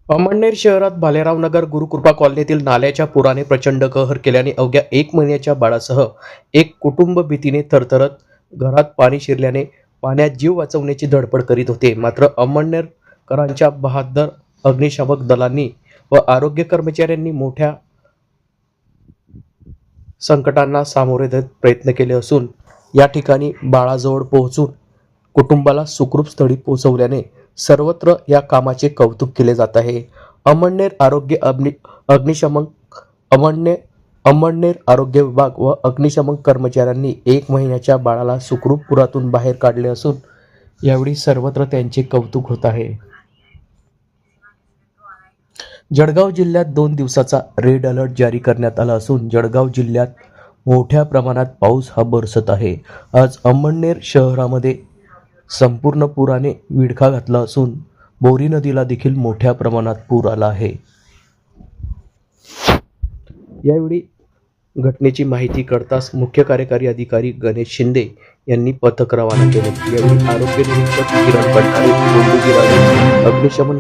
अमळनेर शहरात भालेराव नगर गुरुकृपा कॉलनीतील नाल्याच्या पुराने प्रचंड कहर केल्याने अवघ्या 1 महिन्याच्या बाळासह एक कुटुंब भीतीने थरथरत घरात पाणी शिरल्याने पाण्यात जीव वाचवण्याची धडपड करीत होते. मात्र अमळनेरकरांच्या बहादर अग्निशामक दलांनी व आरोग्य कर्मचाऱ्यांनी मोठ्या संकटांना सामोरे जात प्रयत्न केले असून या ठिकाणी बाळाजवळ पोहोचून कुटुंबाला सुखरूप स्थळी पोहोचवल्याने सर्वत्र या कामाचे कौतुक केले जात आहे. अमळनेर आरोग्य विभाग व अग्निशमन कर्मचाऱ्यांनी 1 महिन्याच्या बाळाला सुखरूप पुरातून बाहेर काढले असून यावेळी सर्वत्र त्यांचे कौतुक होत आहे. जळगाव जिल्ह्यात 2 दिवसाचा रेड अलर्ट जारी करण्यात आला असून जळगाव जिल्ह्यात मोठ्या प्रमाणात पाऊस हा बरसत आहे. आज अमळनेर शहरामध्ये संपूर्ण पुराने विळखा घातला असून बोरी नदीला देखील मोठ्या प्रमाणात पूर आला आहे. यावेळी घटनेची माहिती कळताच मुख्य कार्यकारी अधिकारी गणेश शिंदे यांनी पथक रवाना केले. यावेळी आरोग्य निरीक्षक किरण भंडारे, अग्निशमन